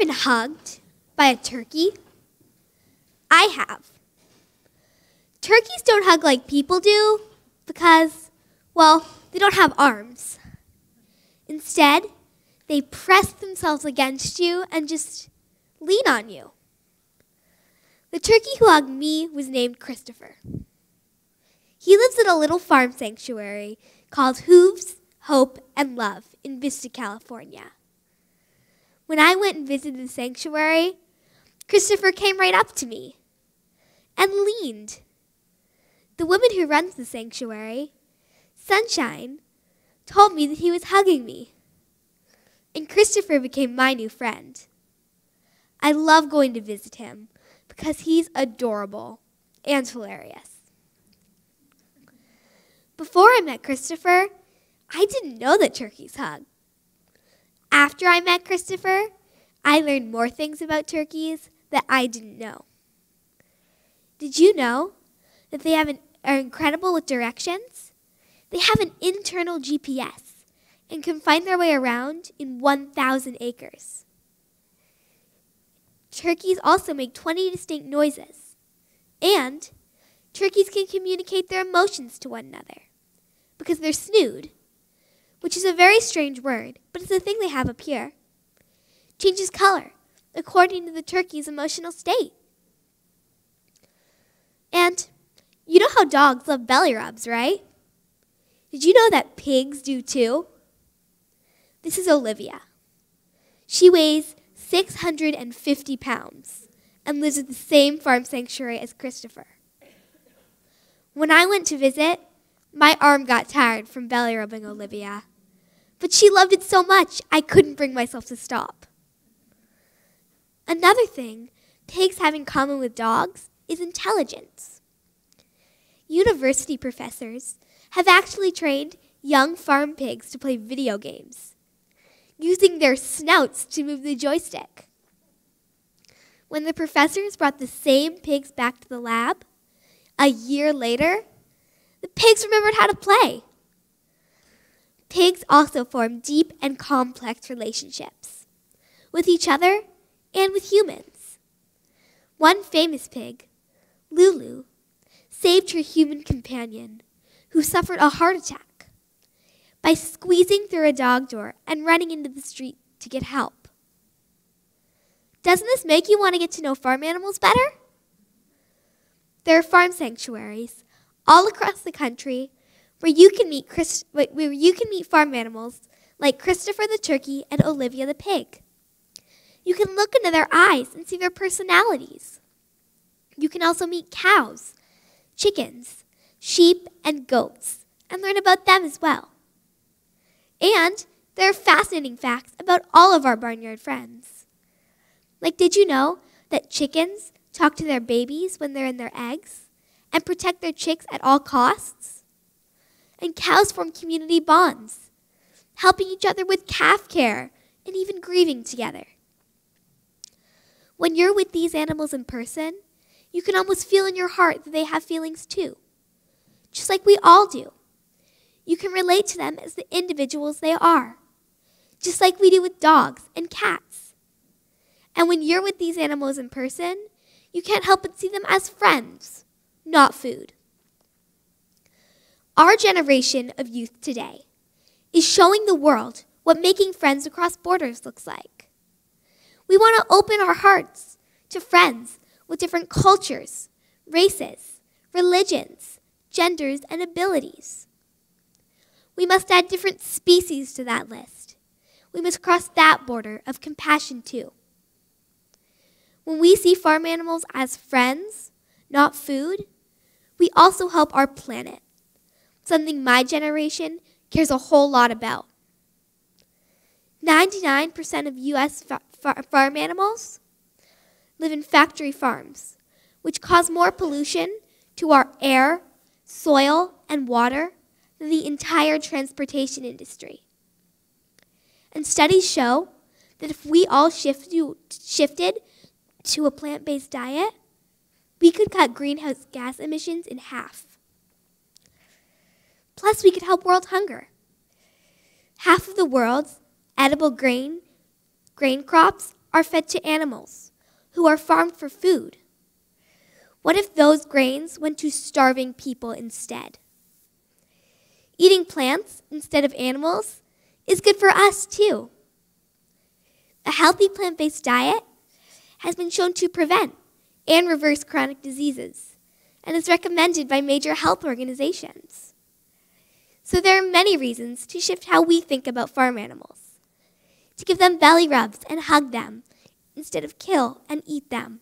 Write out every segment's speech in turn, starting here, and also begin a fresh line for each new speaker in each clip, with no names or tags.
been hugged by a turkey? I have. Turkeys don't hug like people do because, well, they don't have arms. Instead, they press themselves against you and just lean on you. The turkey who hugged me was named Christopher. He lives in a little farm sanctuary called Hooves, Hope, and Love in Vista, California. When I went and visited the sanctuary, Christopher came right up to me and leaned. The woman who runs the sanctuary, Sunshine, told me that he was hugging me. And Christopher became my new friend. I love going to visit him because he's adorable and hilarious. Before I met Christopher, I didn't know that turkeys hug. After I met Christopher, I learned more things about turkeys that I didn't know. Did you know that they are incredible with directions? They have an internal GPS and can find their way around in 1,000 acres. Turkeys also make 20 distinct noises. And turkeys can communicate their emotions to one another because they're snood, which is a very strange word, but it's a thing they have up here, changes color according to the turkey's emotional state. And you know how dogs love belly rubs, right? Did you know that pigs do too? This is Olivia. She weighs 650 pounds and lives at the same farm sanctuary as Christopher. When I went to visit, my arm got tired from belly rubbing Olivia, but she loved it so much I couldn't bring myself to stop. Another thing pigs have in common with dogs is intelligence. University professors have actually trained young farm pigs to play video games, using their snouts to move the joystick. When the professors brought the same pigs back to the lab, a year later, the pigs remembered how to play. Pigs also form deep and complex relationships with each other and with humans. One famous pig, Lulu, saved her human companion, who suffered a heart attack, by squeezing through a dog door and running into the street to get help. Doesn't this make you want to get to know farm animals better? There are farm sanctuaries all across the country where you can meet farm animals like Christopher the turkey and Olivia the pig. You can look into their eyes and see their personalities. You can also meet cows, chickens, sheep, and goats, and learn about them as well. And there are fascinating facts about all of our barnyard friends. Like, did you know that chickens talk to their babies when they're in their eggs and protect their chicks at all costs? And cows form community bonds, helping each other with calf care and even grieving together. When you're with these animals in person, you can almost feel in your heart that they have feelings too, just like we all do. You can relate to them as the individuals they are, just like we do with dogs and cats. And when you're with these animals in person, you can't help but see them as friends, not food. Our generation of youth today is showing the world what making friends across borders looks like. We want to open our hearts to friends with different cultures, races, religions, genders, and abilities. We must add different species to that list. We must cross that border of compassion too. When we see farm animals as friends, not food, we also help our planet, something my generation cares a whole lot about. 99% of U.S. farm animals live in factory farms, which cause more pollution to our air, soil, and water than the entire transportation industry. And studies show that if we all shifted to a plant-based diet, we could cut greenhouse gas emissions in half. Plus, we could help world hunger. Half of the world's edible grain crops are fed to animals who are farmed for food? What if those grains went to starving people instead? Eating plants instead of animals is good for us too. A healthy plant-based diet has been shown to prevent and reverse chronic diseases and is recommended by major health organizations. So there are many reasons to shift how we think about farm animals, to give them belly rubs and hug them instead of kill and eat them.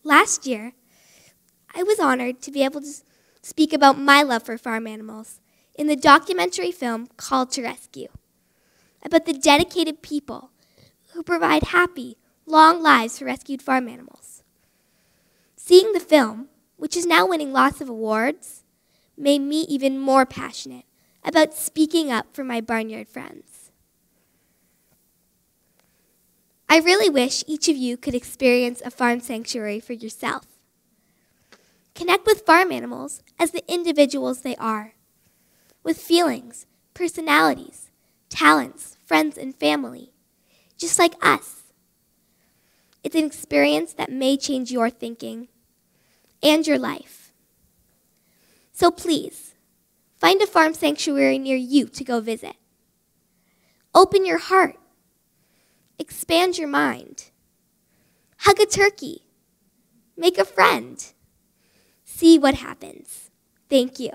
Last year, I was honored to be able to speak about my love for farm animals in the documentary film Called to Rescue, about the dedicated people who provide happy, long lives for rescued farm animals. Seeing the film, which is now winning lots of awards, made me even more passionate about speaking up for my barnyard friends. I really wish each of you could experience a farm sanctuary for yourself. Connect with farm animals as the individuals they are, with feelings, personalities, talents, friends, and family, just like us. It's an experience that may change your thinking and your life. So please, find a farm sanctuary near you to go visit. Open your heart. Expand your mind. Hug a turkey. Make a friend. See what happens. Thank you.